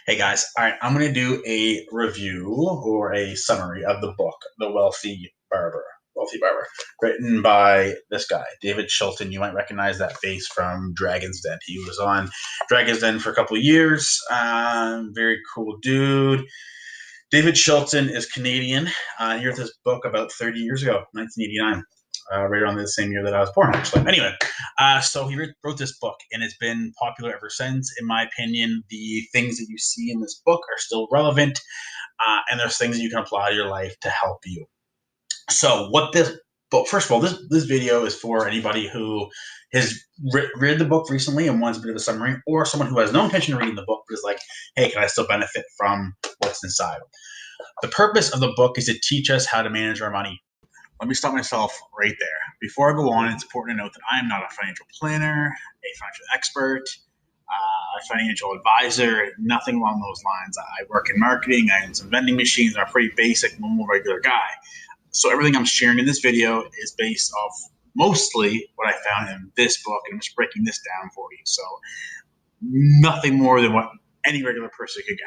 Hey guys, all right, I'm going to do a review or a summary of the book, The Wealthy Barber, written by this guy, David Chilton. You might recognize that face from Dragon's Den. He was on Dragon's Den for a couple of years. Very cool dude. David Chilton is Canadian. He wrote this book about 30 years ago, 1989. Right around the same year that I was born, actually. Anyway, so he wrote this book, and it's been popular ever since. In my opinion, the things that you see in this book are still relevant, and there's things that you can apply to your life to help you. So, what this book? First of all, this video is for anybody who has read the book recently and wants a bit of a summary, or someone who has no intention of reading the book but is like, "Hey, can I still benefit from what's inside?" The purpose of the book is to teach us how to manage our money. Let me stop myself right there. Before I go on, it's important to note that I am not a financial planner, a financial expert, a financial advisor, nothing along those lines. I work in marketing, I own some vending machines, I'm a pretty basic, normal, regular guy. So everything I'm sharing in this video is based off mostly what I found in this book, and I'm just breaking this down for you. So nothing more than what any regular person could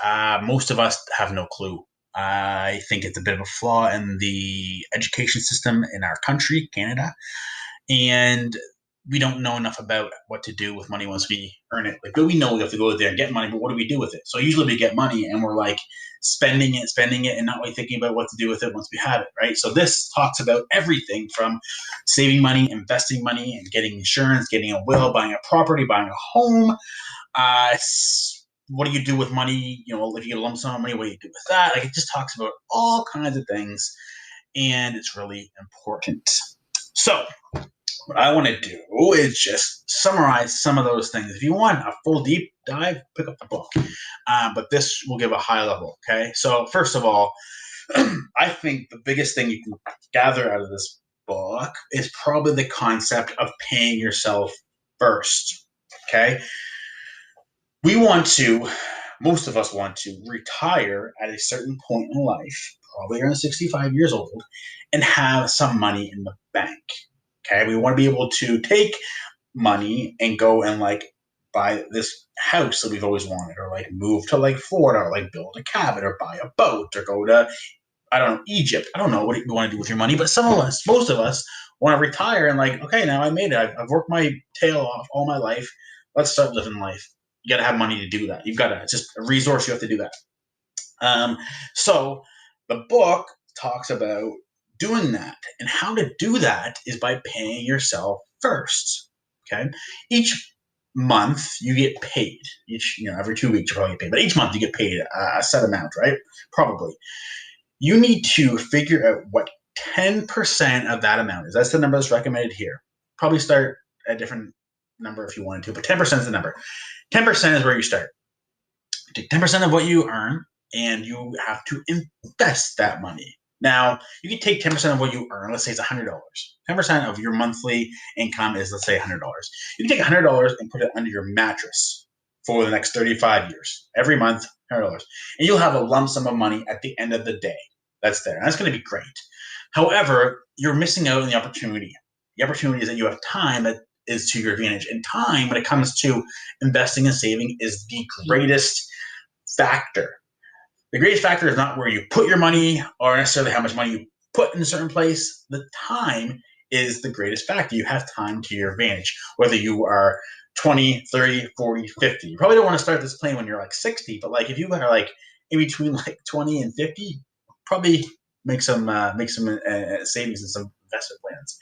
gather. Most of us have no clue. I think it's a bit of a flaw in the education system in our country, Canada, and we don't know enough about what to do with money once we earn it. Like, we know we have to go out there and get money, but what do we do with it? So usually we get money and we're like spending it, and not really thinking about what to do with it once we have it, right? So this talks about everything from saving money, investing money, and getting insurance, getting a will, buying a property, buying a home. Uh, what do you do with money? You know, if you get a lump sum of money, what do you do with that? Like, it just talks about all kinds of things, and it's really important. So what I want to do is just summarize some of those things. If you want a full deep dive, pick up the book. But this will give a high level. Okay. So first of all, I think the biggest thing you can gather out of this book is probably the concept of paying yourself first. Okay. We want to, most of us want to retire at a certain point in life, probably around 65 years old, and have some money in the bank. Okay, we want to be able to take money and go and like buy this house that we've always wanted, or like move to like Florida, or like build a cabin, or buy a boat, or go to, I don't know, Egypt. I don't know what you want to do with your money, but some of us, most of us, want to retire and like, okay, now I made it. I've worked my tail off all my life. Let's start living life. You got to have money to do that. You've got to, it's just a resource. You have to do that. So the book talks about doing that, and how to do that is by paying yourself first. Okay, each month you get paid. Every 2 weeks you probably get paid, but each month you get paid a set amount, right? Probably. You need to figure out what 10% of that amount is. That's the number that's recommended here. Probably start at a different number if you wanted to, but 10% is the number. 10% is where you start. Take 10% of what you earn, and you have to invest that money. Now, you can take 10% of what you earn. Let's say it's $100. 10% of your monthly income is, let's say, $100. You can take $100 and put it under your mattress for the next 35 years. Every month, $100. And you'll have a lump sum of money at the end of the day. That's there. And that's going to be great. However, you're missing out on the opportunity. The opportunity is that you have time that is to your advantage. And time, when it comes to investing and saving, is the greatest factor. The greatest factor is not where you put your money or necessarily how much money you put in a certain place. The time is the greatest factor. You have time to your advantage, whether you are 20, 30, 40, 50. You probably don't want to start this plan when you're like 60, but like if you are like in between like 20 and 50, probably make some savings and some investment plans.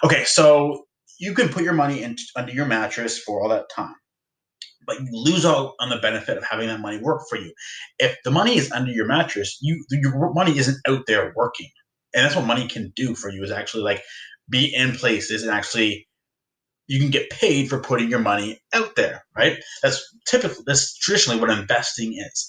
Okay, so you can put your money under your mattress for all that time, but you lose out on the benefit of having that money work for you. If the money is under your mattress, your money isn't out there working. And that's what money can do for you, is actually like be in places and actually you can get paid for putting your money out there, right? That's traditionally what investing is.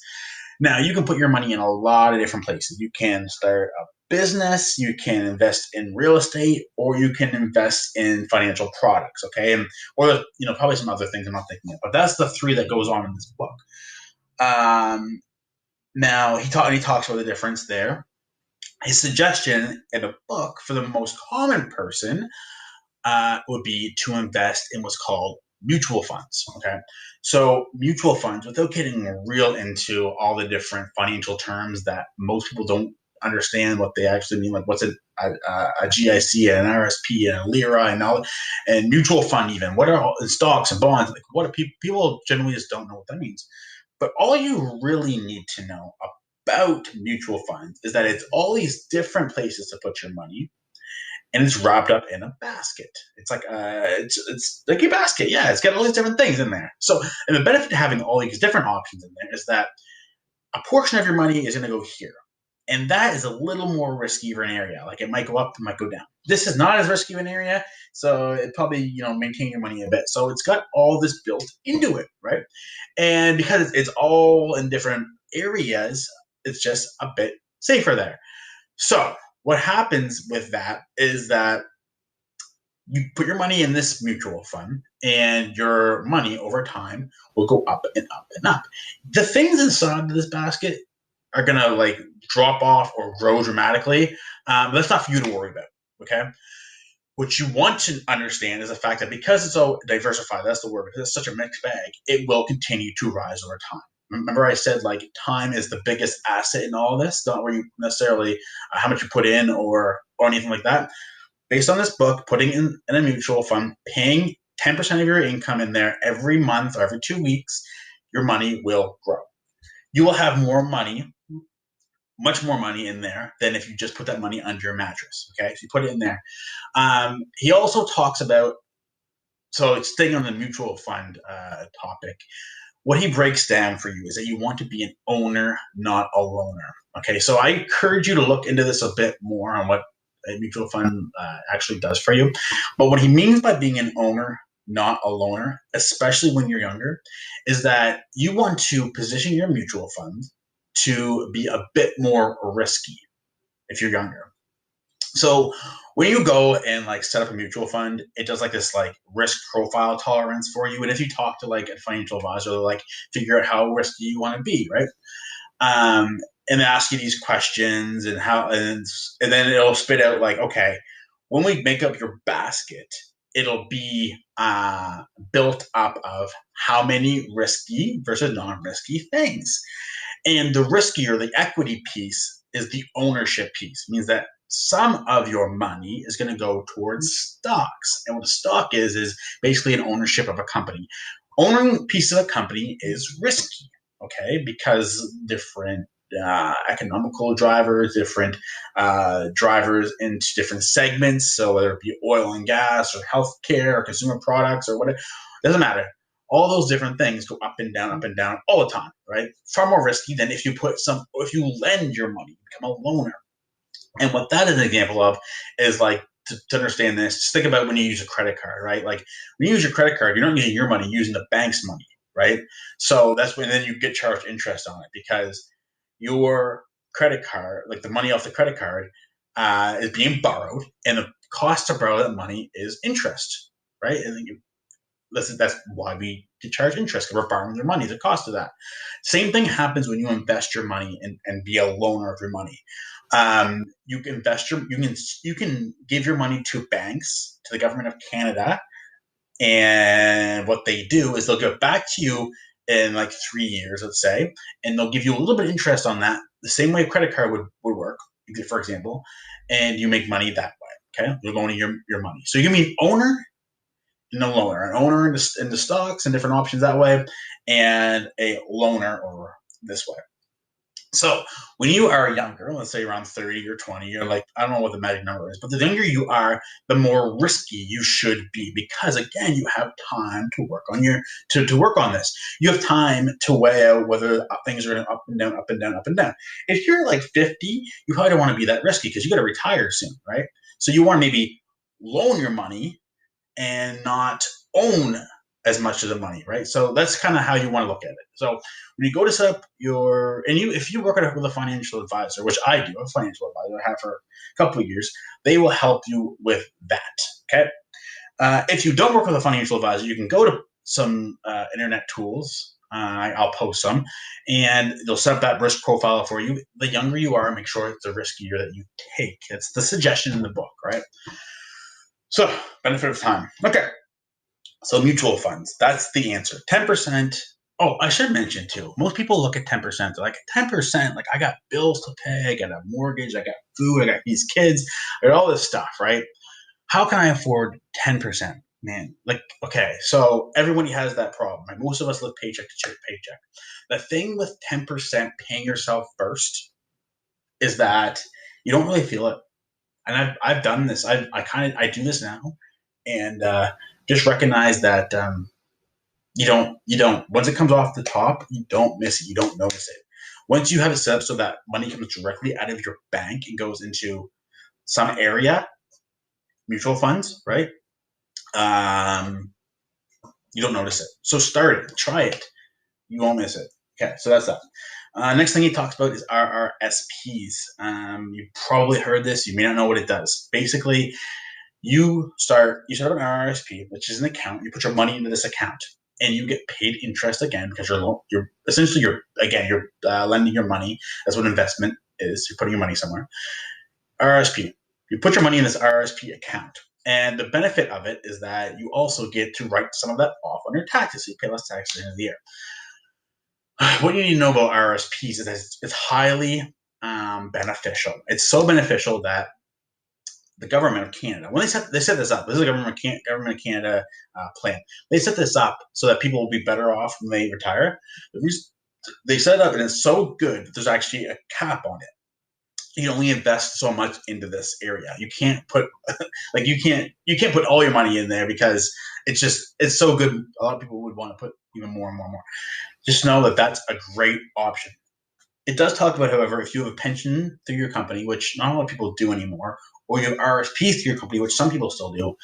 Now, you can put your money in a lot of different places. You can start a business, you can invest in real estate, or you can invest in financial products, okay? Or probably some other things I'm not thinking of. But that's the three that goes on in this book. Now, he talks about the difference there. His suggestion in the book for the most common person would be to invest in what's called mutual funds. Okay. So mutual funds, without getting real into all the different financial terms that most people don't understand what they actually mean, like what's a GIC and an RSP and a LIRA and all, and mutual fund, even what are stocks and bonds, like what are people generally just don't know what that means. But all you really need to know about mutual funds is that it's all these different places to put your money, and it's wrapped up in a basket. It's like it's like a basket. Yeah, it's got all these different things in there. So, and the benefit of having all these different options in there is that a portion of your money is going to go here, and that is a little more risky of an area. Like it might go up, it might go down. This is not as risky of an area, so it probably maintain your money a bit. So it's got all this built into it, right? And because it's all in different areas, it's just a bit safer there. So what happens with that is that you put your money in this mutual fund, and your money over time will go up and up and up. The things inside of this basket are gonna like drop off or grow dramatically. But that's not for you to worry about. Okay. What you want to understand is the fact that because it's so diversified, that's the word, because it's such a mixed bag, it will continue to rise over time. Remember I said like time is the biggest asset in all of this, not where you necessarily how much you put in or anything like that. Based on this book, putting in a mutual fund, paying 10% of your income in there every month or every 2 weeks, your money will grow. You will have more money, much more money in there than if you just put that money under your mattress. Okay, so you put it in there. He also talks about, so staying on the mutual fund topic, what he breaks down for you is that you want to be an owner, not a loaner. Okay, so I encourage you to look into this a bit more on what a mutual fund actually does for you. But what he means by being an owner, not a loaner, especially when you're younger, is that you want to position your mutual fund to be a bit more risky if you're younger. So when you go and like set up a mutual fund, it does like this like risk profile tolerance for you. And if you talk to like a financial advisor, they'll like figure out how risky you want to be, right? And ask you these questions and how, and then it'll spit out like, okay, when we make up your basket, it'll be built up of how many risky versus non-risky things. And the riskier, the equity piece is the ownership piece. It means that some of your money is going to go towards stocks. And what a stock is basically an ownership of a company. Owning a piece of a company is risky, okay, because different economical drivers, different drivers into different segments. So whether it be oil and gas or healthcare or consumer products or whatever, doesn't matter. All those different things go up and down all the time, right? Far more risky than if if you lend your money, become a loaner. And what that is an example of is like, to understand this, just think about when you use a credit card, right? Like when you use your credit card, you're not using your money, you're using the bank's money, right? So that's when then you get charged interest on it because your credit card, like the money off the credit card, is being borrowed, and the cost to borrow that money is interest, right? And that's why we get charged interest, because we're borrowing their money, the cost of that. Same thing happens when you invest your money and be a loaner of your money. You can you can give your money to banks, to the government of Canada, and what they do is they'll give it back to you in like 3 years, let's say, and they'll give you a little bit of interest on that, the same way a credit card would work, for example, and you make money that way. Okay, you're loaning your money, so you can be an owner and a loaner, an owner in the stocks and different options that way, and a loaner or this way. So when you are younger, let's say around 30 or 20, you're like, I don't know what the magic number is, but the younger you are, the more risky you should be, because again, you have time to work on to work on this. You have time to weigh out whether things are going up and down, up and down, up and down. If you're like 50, you probably don't want to be that risky because you got to retire soon, right? So you want to maybe loan your money and not own as much of the money, right? So that's kind of how you want to look at it. So when you go to set up if you work with a financial advisor, which I do, I'm a financial advisor, I have for a couple of years, they will help you with that, okay? If you don't work with a financial advisor, you can go to some internet tools. I'll post some, and they'll set up that risk profile for you. The younger you are, make sure it's the riskier that you take. It's the suggestion in the book, right? So, benefit of time. Okay. So mutual funds, that's the answer. 10%. Oh, I should mention too. Most people look at 10%. They're like 10%. Like I got bills to pay, I got a mortgage, I got food, I got these kids, I got all this stuff, right? How can I afford 10%? Man, like, okay, so everybody has that problem, right? Most of us live paycheck to paycheck. The thing with 10% paying yourself first is that you don't really feel it. And I've done this. I do this now, and just recognize that you don't once it comes off the top, you don't miss it. You don't notice it. Once you have it set up so that money comes directly out of your bank and goes into some area, mutual funds, right? Um, you don't notice it. So start it, try it. You won't miss it. Okay, so that's that. Next thing he talks about is RRSPs. You probably heard this. You may not know what it does. Basically, you start up an RRSP, which is an account. You put your money into this account, and you get paid interest again because you're essentially you're lending your money. That's what investment is. You're putting your money somewhere. RRSP. You put your money in this RRSP account. And the benefit of it is that you also get to write some of that off on your taxes. So you pay less taxes at the end of the year. What you need to know about RRSPs is that it's highly beneficial. It's so beneficial that the government of Canada, when they set this up, this is a government of Canada plan. They set this up so that people will be better off when they retire. They set it up, and it's so good that there's actually a cap on it. You can only invest so much into this area. You can't put you can't put all your money in there because it's so good. A lot of people would want to put even more and more and more. Just know that that's a great option. It does talk about, however, if you have a pension through your company, which not a lot of people do anymore, or you have RSPs through your company, which some people still do,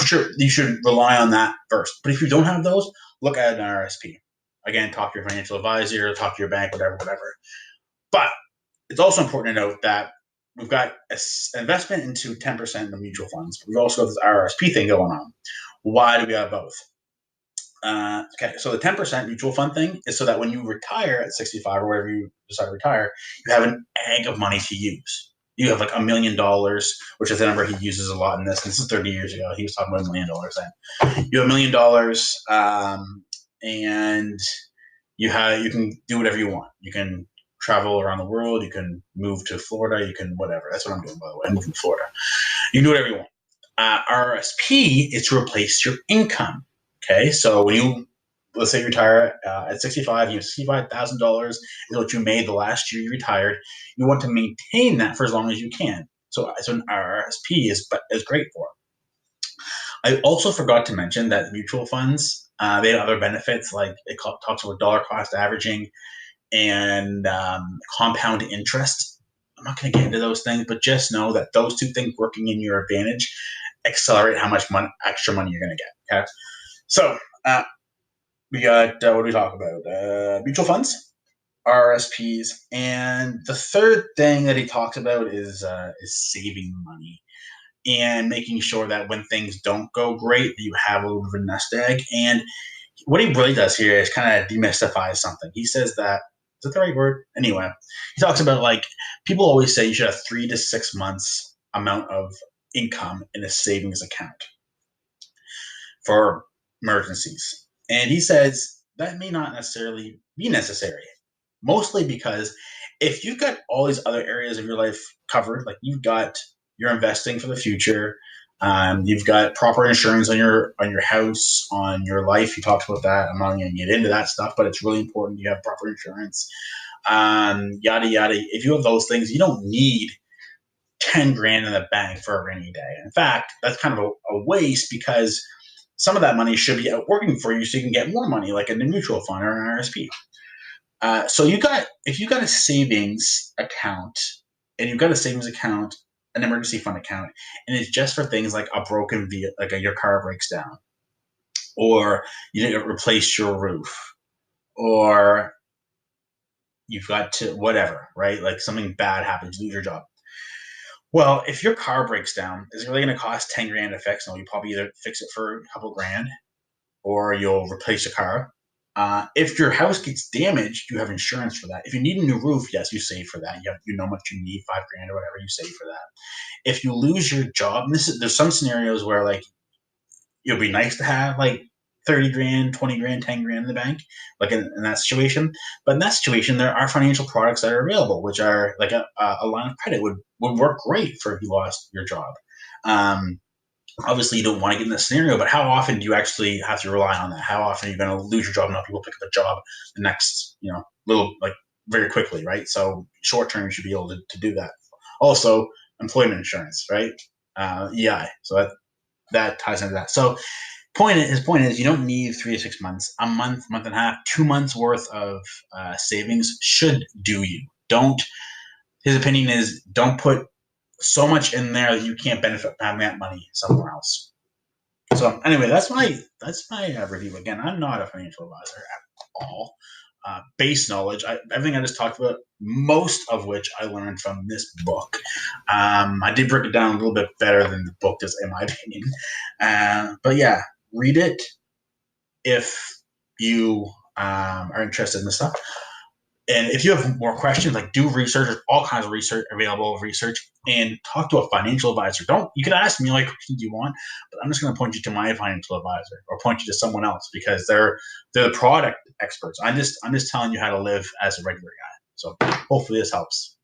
sure, you should rely on that first. But if you don't have those, look at an RSP. Again, talk to your financial advisor, talk to your bank, whatever. But it's also important to note that we've got an investment into 10% of mutual funds. We've also got this RSP thing going on. Why do we have both? Okay, so the 10% mutual fund thing is so that when you retire at 65 or whatever you decide to retire, you have an egg of money to use. You have like $1,000,000, which is the number he uses a lot in this. This is 30 years ago. He was talking about $1,000,000 then. You have $1,000,000, and you can do whatever you want. You can travel around the world. You can move to Florida. You can whatever. That's what I'm doing, by the way. I'm moving to Florida. You can do whatever you want. RSP is to replace your income. Okay, so let's say you retire at 65, you have $65,000 is what you made the last year you retired. You want to maintain that for as long as you can. So an RSP is great for. I also forgot to mention that mutual funds, they have other benefits, like it talks about dollar cost averaging and compound interest. I'm not going to get into those things, but just know that those two things working in your advantage accelerate how much extra money you're going to get. Okay, so we got what do we talk about? Mutual funds, RSPs, and the third thing that he talks about is saving money and making sure that when things don't go great, you have a little bit of a nest egg. And what he really does here is kind of demystify something. He says that, is that the right word? Anyway, he talks about like people always say you should have 3 to 6 months amount of income in a savings account for emergencies. And he says that may not necessarily be necessary, mostly because if you've got all these other areas of your life covered, like you're investing for the future, you've got proper insurance on your house, on your life. He talks about that. I'm not going to get into that stuff, but it's really important you have proper insurance. Yada yada. If you have those things, you don't need 10 grand in the bank for a rainy day. In fact, that's kind of a waste because some of that money should be out working for you so you can get more money, like in a mutual fund or an RSP. So if you got a savings account and you've got a savings account, an emergency fund account, and it's just for things like a broken vehicle, like your car breaks down, or you need to replace your roof, or you've got to whatever, right? Like something bad happens, you lose your job. Well, if your car breaks down, is it really going to cost 10 grand to fix? No, you probably either fix it for a couple grand or you'll replace the car. If your house gets damaged, you have insurance for that. If you need a new roof, yes, you save for that. You know how much you need, 5 grand or whatever, you save for that. If you lose your job, there's some scenarios where like it'll be nice to have like 30 grand, 20 grand, 10 grand in the bank, like in that situation. But in that situation, there are financial products that are available, which are like a line of credit would work great for if you lost your job. Um, Obviously you don't want to get in this scenario, but how often do you actually have to rely on that? How often are you going to lose your job and not people pick up a job the next, little like very quickly, right? So short term, you should be able to do that. Also, employment insurance, right? EI. So that ties into that. So his point is you don't need 3 to 6 months, a month, month and a half, 2 months worth of savings should do you. Don't, his opinion is don't put so much in there that you can't benefit from having that money somewhere else. So anyway, that's my review. Again, I'm not a financial advisor at all. Base knowledge, everything I just talked about, most of which I learned from this book. I did break it down a little bit better than the book does, in my opinion. But yeah, read it if you are interested in this stuff. And if you have more questions, like do research, there's all kinds of research available of research, and talk to a financial advisor. You can ask me like questions you want, but I'm just going to point you to my financial advisor or point you to someone else because they're the product experts. I'm just telling you how to live as a regular guy. So hopefully this helps.